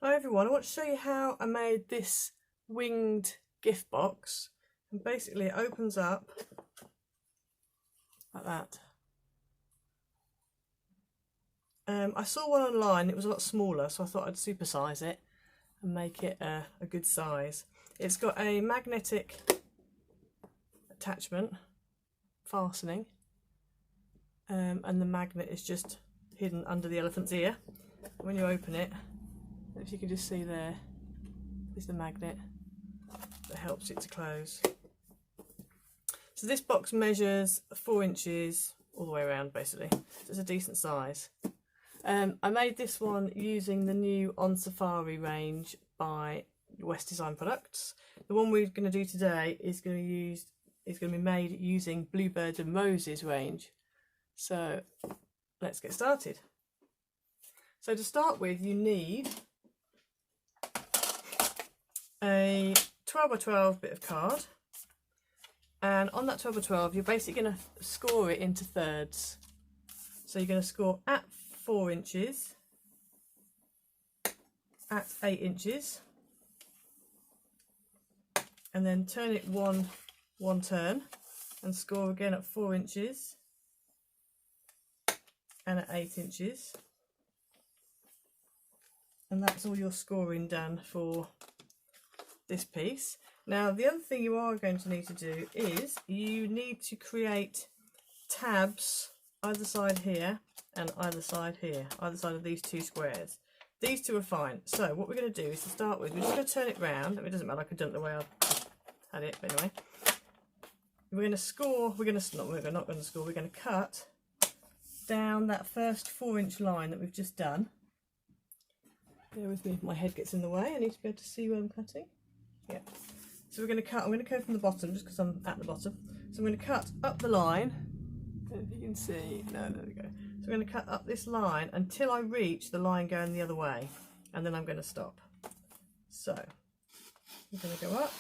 Hi everyone, I want to show you how I made this winged gift box, and basically it opens up like that. I saw one online, it was a lot smaller, so I thought I'd supersize it and make it a good size. It's got a magnetic attachment, fastening, and the magnet is just hidden under the elephant's ear. When you open it, if you can just see there is the magnet that helps it to close. So this box measures 4 inches all the way around basically, so it's a decent size. I made this one using the new On Safari range by West Design Products. The one we're going to do today is going to be made using Bluebird and Moses range. So let's get started. So to start with, you need a 12 by 12 bit of card, and on that 12 by 12 you're basically going to score it into thirds. So you're going to score at 4 inches, at 8 inches, and then turn it one turn and score again at 4 inches and at 8 inches, and that's all your scoring done for this piece. Now the other thing you are going to need to do is you need to create tabs either side here and either side here, either side of these two squares. These two are fine. So what we're going to do is, to start with, we're just going to turn it round. It doesn't matter, I could done it the way I had it, but anyway. We're going to score, we're not going to score, we're going to cut down that first 4-inch line that we've just done. Bear with me if my head gets in the way, I need to be able to see where I'm cutting. Yeah. So we're going to cut, I'm going to go from the bottom just because I'm at the bottom. So I'm going to cut up the line, if you can see, no, there we go. So we're going to cut up this line until I reach the line going the other way, and then I'm going to stop. So we're going to go up.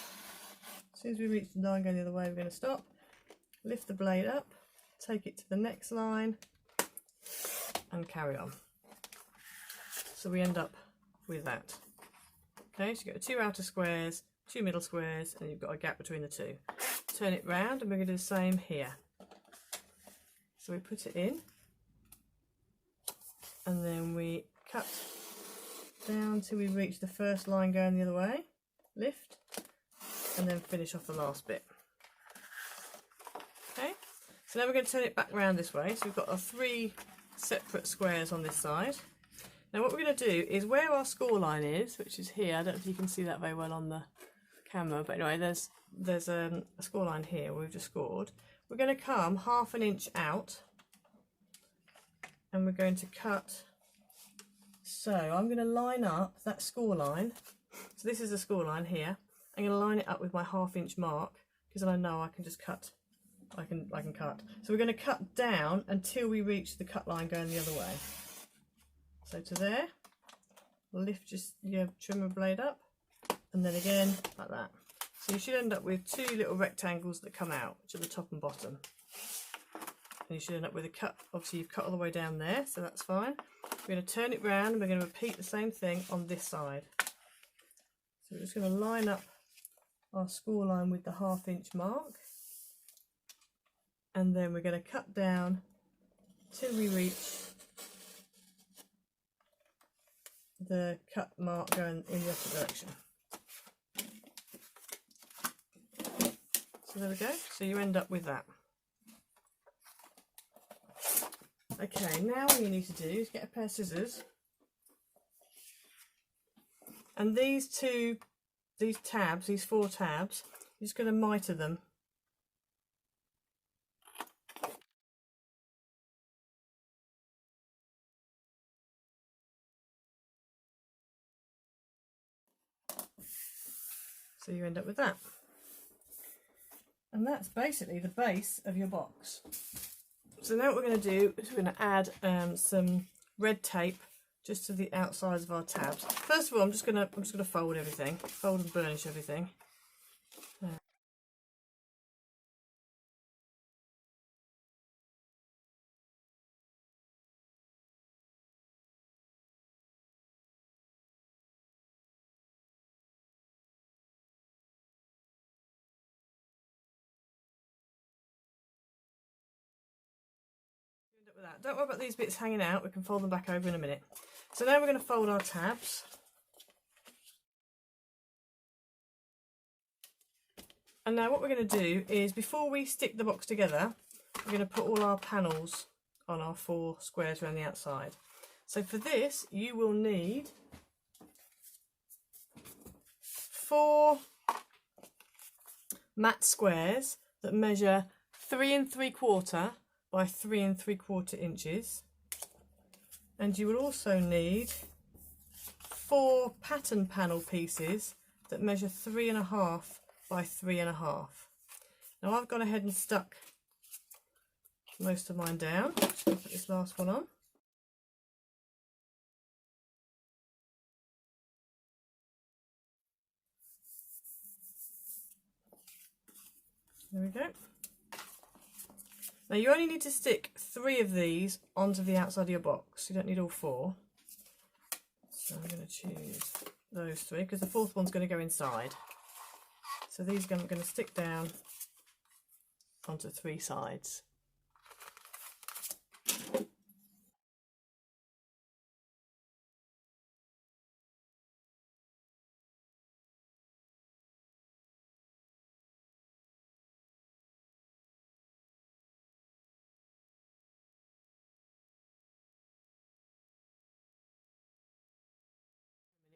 As soon as we reach the line going the other way, we're going to stop, lift the blade up, take it to the next line, and carry on. So we end up with that. Okay, so you've got 2 outer squares, 2 middle squares, and you've got a gap between the two. Turn it round, and we're going to do the same here. So we put it in, and then we cut down till we reach the first line going the other way, lift, and then finish off the last bit. Okay, so now we're going to turn it back round this way. So we've got our 3 separate squares on this side. Now what we're going to do is, where our score line is, which is here, I don't know if you can see that very well on the camera, but anyway, there's a score line here where we've just scored. We're going to come 1/2 inch out, and we're going to cut. So I'm going to line up that score line. So this is the score line here. I'm going to line it up with my 1/2 inch mark, because then I know I can just cut. I can cut. So we're going to cut down until we reach the cut line going the other way. So to there, lift your trimmer blade up, and then again like that. So you should end up with 2 little rectangles that come out, which are the top and bottom. And you should end up with a cut. Obviously you've cut all the way down there, so that's fine. We're going to turn it round, and we're going to repeat the same thing on this side. So we're just going to line up our score line with the 1/2 inch mark, and then we're going to cut down till we reach the cut mark going in the opposite direction. So there we go, so you end up with that. Okay, now what you need to do is get a pair of scissors, and these 4 tabs, you're just going to mitre them. So you end up with that. And that's basically the base of your box. So now what we're going to do is we're going to add some red tape just to the outsides of our tabs. First of all, I'm just going to fold and burnish everything. with that. Don't worry about these bits hanging out, we can fold them back over in a minute. So now we're going to fold our tabs. And now what we're going to do is, before we stick the box together, we're going to put all our panels on our 4 squares around the outside. So for this, you will need 4 matte squares that measure 3 3/4 by 3 3/4 inches. And you will also need 4 pattern panel pieces that measure 3 1/2 by 3 1/2. Now I've gone ahead and stuck most of mine down. Just going to put this last one on. There we go. Now you only need to stick 3 of these onto the outside of your box. You don't need all 4. So I'm going to choose those 3 because the 4th one's going to go inside. So these I'm going to stick down onto 3 sides.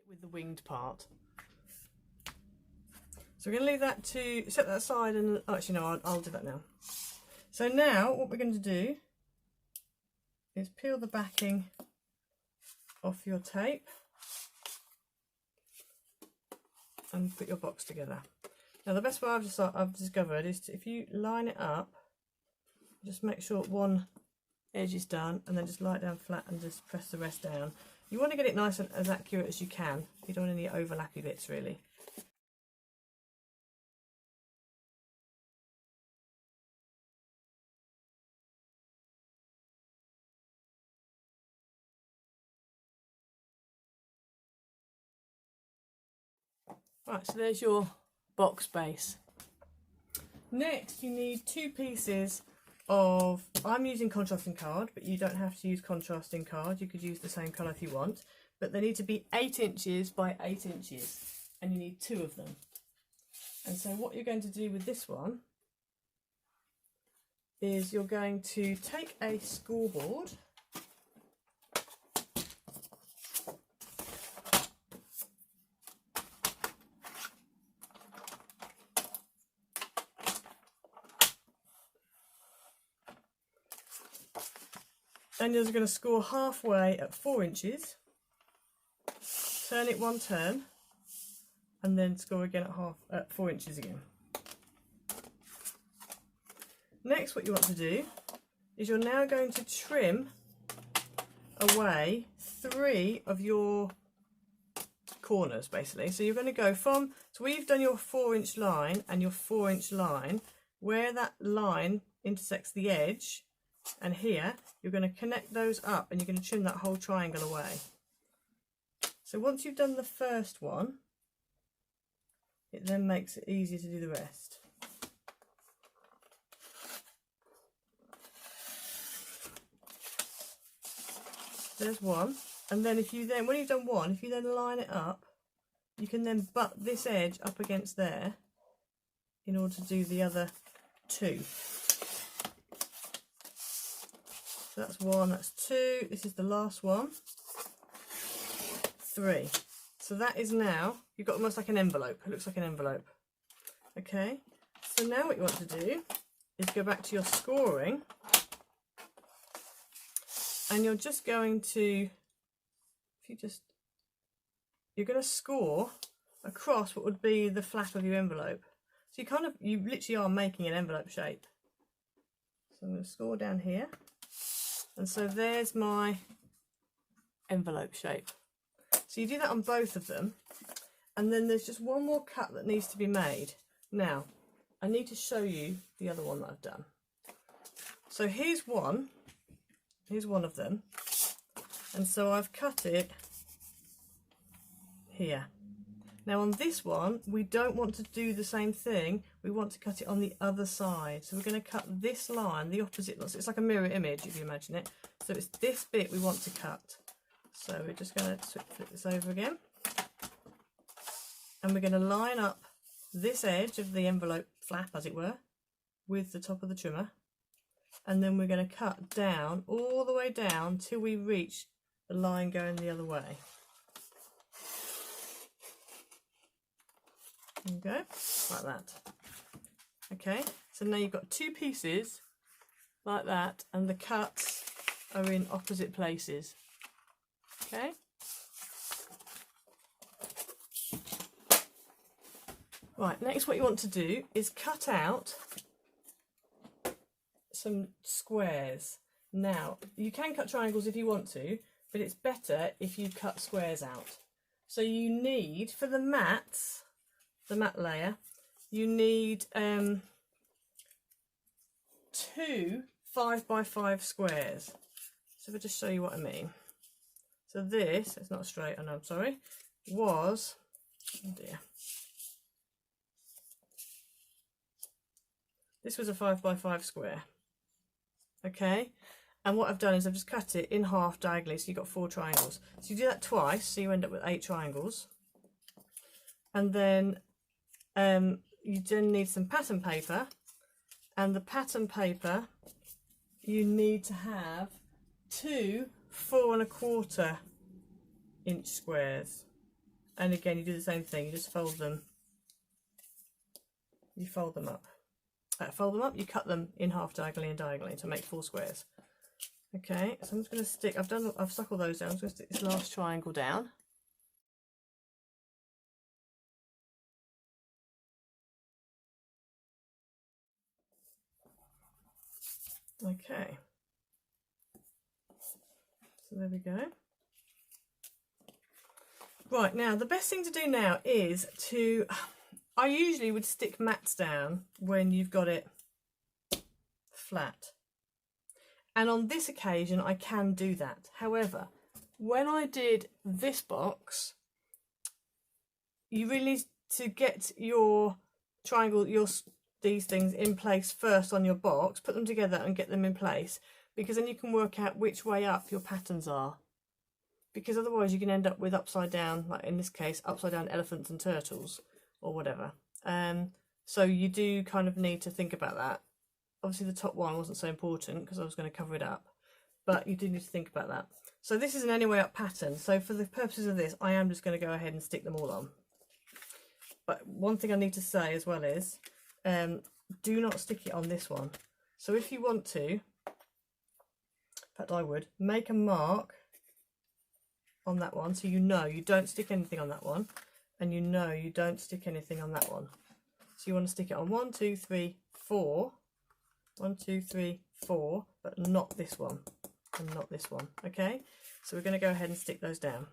With the winged part. So we're going to leave that to set that aside, and actually no, I'll do that now. So now what we're going to do is peel the backing off your tape and put your box together. Now the best way I've discovered is if you line it up, just make sure one edge is done and then just lie it down flat and just press the rest down. You want to get it nice and as accurate as you can. You don't want any overlappy bits really. Right, so there's your box base. Next you need 2 pieces of, I'm using contrasting card, but you don't have to use contrasting card, you could use the same colour if you want, but they need to be 8 inches by 8 inches and you need 2 of them. And so what you're going to do with this one is you're going to take a scoreboard and you're going to score halfway at 4 inches, turn it 1 turn, and then score again at 4 inches again. Next, what you want to do is you're now going to trim away 3 of your corners, basically. So you're going to go from, so where you've done your 4-inch line and your 4-inch line, where that line intersects the edge, and here you're going to connect those up and you're going to trim that whole triangle away. So once you've done the first one, it then makes it easier to do the rest. There's one, and then if you then, when you've done one, if you then line it up, you can then butt this edge up against there in order to do the other 2. So that's 1, that's 2, this is the last one, 3. So that is now, you've got almost like an envelope, it looks like an envelope. Okay, so now what you want to do is go back to your scoring, and you're just going to, you're going to score across what would be the flap of your envelope. So you literally are making an envelope shape. So I'm going to score down here. And so there's my envelope shape. So you do that on both of them. And then there's just one more cut that needs to be made. Now, I need to show you the other one that I've done. So here's one of them. And so I've cut it here. Now on this one, we don't want to do the same thing. We want to cut it on the other side. So we're going to cut this line, the opposite. It's like a mirror image, if you imagine it. So it's this bit we want to cut. So we're just going to flip this over again. And we're going to line up this edge of the envelope flap, as it were, with the top of the trimmer. And then we're going to cut down, all the way down, till we reach the line going the other way. There you go, like that. Okay, so now you've got two pieces like that, and the cuts are in opposite places. Okay. Right, next what you want to do is cut out some squares. Now, you can cut triangles if you want to, but it's better if you cut squares out. So you need, for the matte layer, you need 2 5x5 squares. So if I just show you what I mean. So this, it's not straight, I know, I'm sorry, was, oh dear. This was a 5x5 square. Okay, and what I've done is I've just cut it in half diagonally, so you've got 4 triangles. So you do that twice, so you end up with 8 triangles. And then you then need some pattern paper, and the pattern paper you need to have 2 4 1/4 inch squares. And again, you do the same thing, you just fold them, you fold them up, you cut them in half diagonally and diagonally to make 4 squares. Okay, so I'm just going to stick, I've stuck all those down. I'm just going to stick this last triangle down. Okay, so there we go. Right, now the best thing to do now is to, I usually would stick mats down when you've got it flat. And on this occasion I can do that. However, when I did this box, you really need to get your triangle, these things in place first on your box, put them together and get them in place, because then you can work out which way up your patterns are. Because otherwise you can end up with upside down, like in this case, upside down elephants and turtles or whatever. So you do kind of need to think about that. Obviously the top one wasn't so important because I was going to cover it up, but you do need to think about that. So this is an any way up pattern. So for the purposes of this, I am just going to go ahead and stick them all on. But one thing I need to say as well is, do not stick it on this one. So if you want to, in fact I would, make a mark on that one, so you know you don't stick anything on that one, and you know you don't stick anything on that one. So you want to stick it on 1 2 3 4, 1 2 3 4, but not this one and not this one. Okay, so we're going to go ahead and stick those down.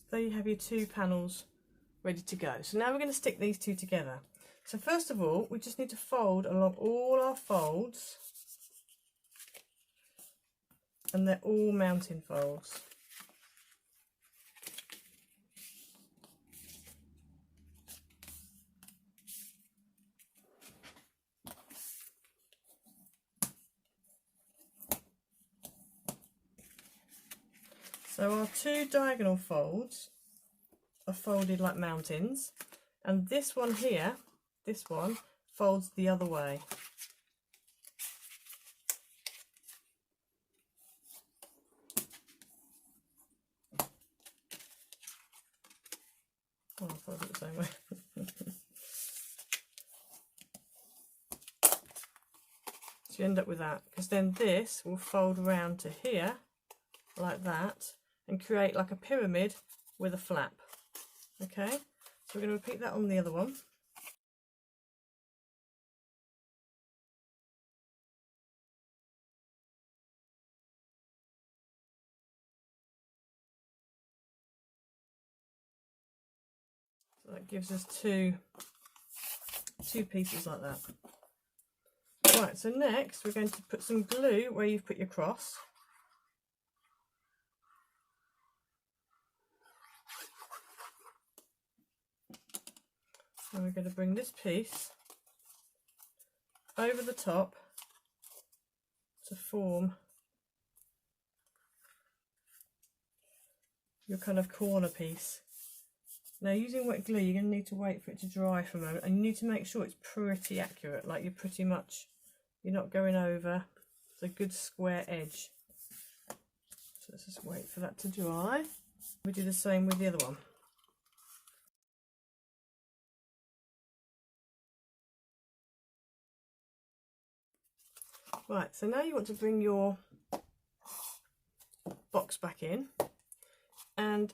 There you have your 2 panels ready to go. So now we're going to stick these 2 together. So first of all, we just need to fold along all our folds, and they're all mounting folds. So our 2 diagonal folds are folded like mountains, and this one here, this one, folds the other way. Oh, I fold it the same way. So you end up with that, because then this will fold around to here, like that, and create like a pyramid with a flap. Okay, so we're going to repeat that on the other one. So that gives us two pieces like that. Right, so next we're going to put some glue where you've put your cross. And we're going to bring this piece over the top to form your kind of corner piece. Now, using wet glue, you're going to need to wait for it to dry for a moment, and you need to make sure it's pretty accurate, like you're not going over. It's a good square edge. So let's just wait for that to dry. We do the same with the other one. Right, so now you want to bring your box back in, and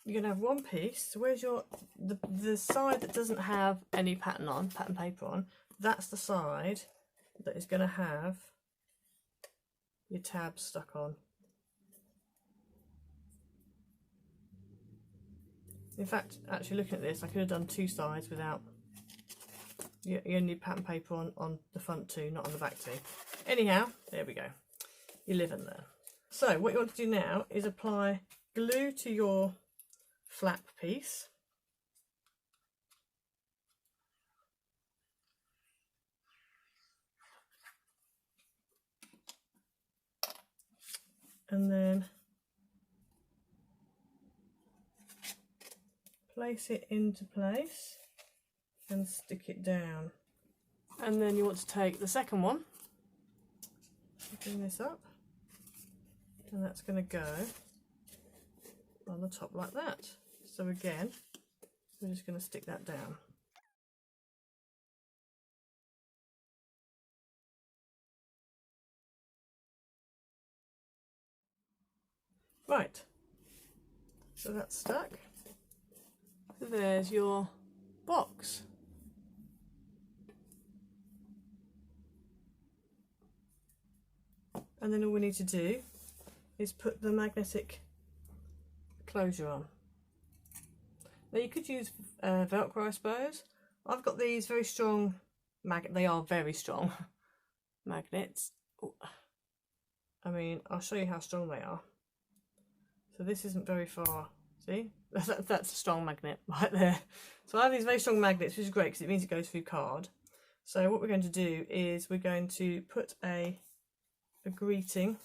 you're going to have one piece. So where's the side that doesn't have any pattern paper on, that's the side that is going to have your tabs stuck on. In fact, actually looking at this, I could have done two sides without. You only need pattern paper on the front two, not on the back two. Anyhow, there we go. You live in there. So what you want to do now is apply glue to your flap piece. And then place it into place and stick it down. And then you want to take the second one, bring this up, and that's going to go on the top like that. So again, we're just going to stick that down. Right, so that's stuck. So there's your box. And then all we need to do is put the magnetic closure on. Now you could use Velcro, I suppose. I've got these very strong they are very strong magnets. Ooh. I mean, I'll show you how strong they are. So this isn't very far. See, that's a strong magnet right there. So I have these very strong magnets, which is great because it means it goes through card. So what we're going to do is we're going to put a greeting.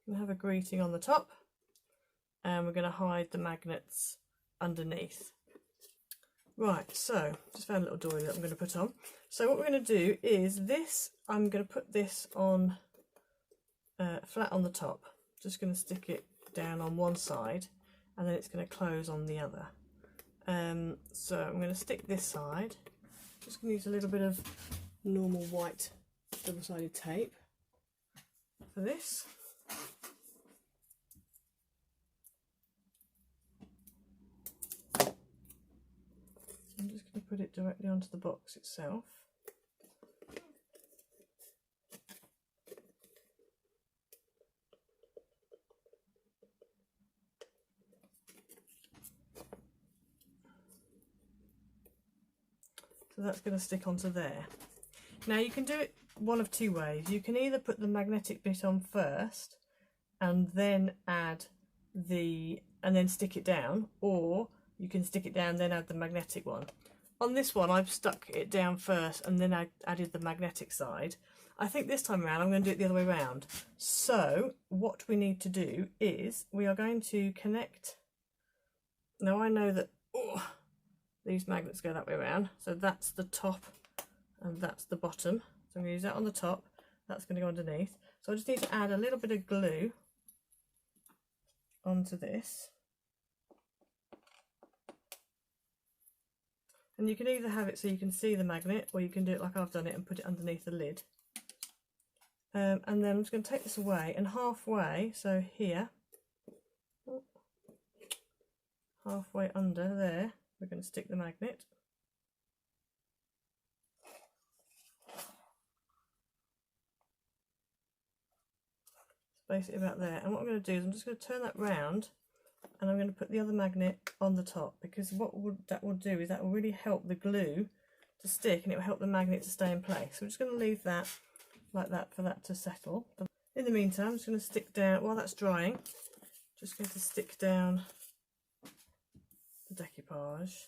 We'll have a greeting on the top, and we're going to hide the magnets underneath. Right, so just found a little doily that I'm going to put on. So what we're going to do is this, I'm going to put this on flat on the top. Just going to stick it down on one side, and then it's going to close on the other. So I'm going to stick this side. Just going to use a little bit of normal white double-sided tape for this. I'm just going to put it directly onto the box itself. So that's going to stick onto there. Now you can do it one of two ways. You can either put the magnetic bit on first and then and then stick it down, or you can stick it down then add the magnetic one. On this one I've stuck it down first and then I added the magnetic side. I think this time around I'm going to do it the other way around. So what we need to do is we are going to connect. Now I know that these magnets go that way around, so that's the top and that's the bottom. So I'm going to use that on the top, that's going to go underneath. So I just need to add a little bit of glue onto this. And you can either have it so you can see the magnet, or you can do it like I've done it and put it underneath the lid. And then I'm just going to take this away, and halfway, so here, halfway under there, we're going to stick the magnet. Basically about there. And what I'm going to do is I'm just going to turn that round and I'm going to put the other magnet on the top, because that will do is that will really help the glue to stick, and it will help the magnet to stay in place. So I'm just going to leave that like that for that to settle. In the meantime, I'm just going to stick down, while that's drying, just going to stick down the decoupage.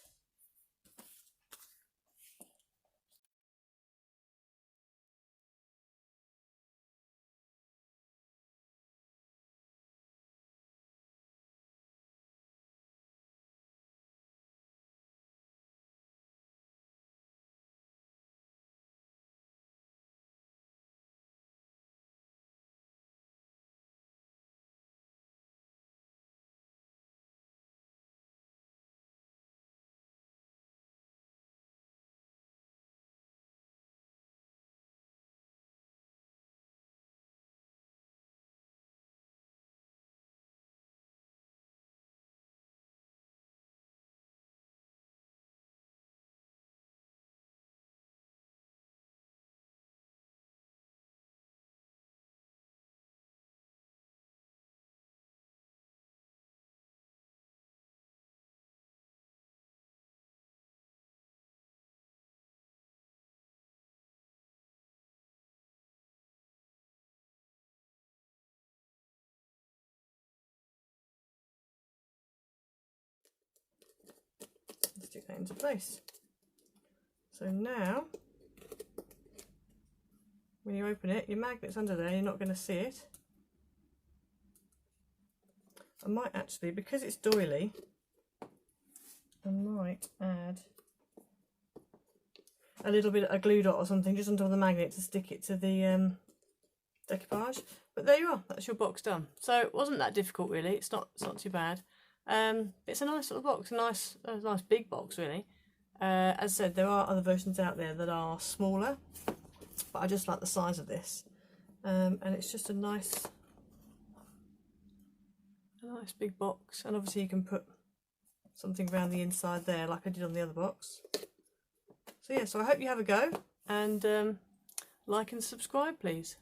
Stick that into place. So now, when you open it, your magnet's under there, you're not going to see it. I might actually, because it's doily, I might add a little bit of a glue dot or something just on top of the magnet to stick it to the decoupage. But there you are, that's your box done. So it wasn't that difficult really, it's not too bad. It's a nice little box, a nice big box really. As I said, there are other versions out there that are smaller, but I just like the size of this. And it's just a nice big box, and obviously you can put something around the inside there like I did on the other box. So yeah, so I hope you have a go, and like and subscribe please.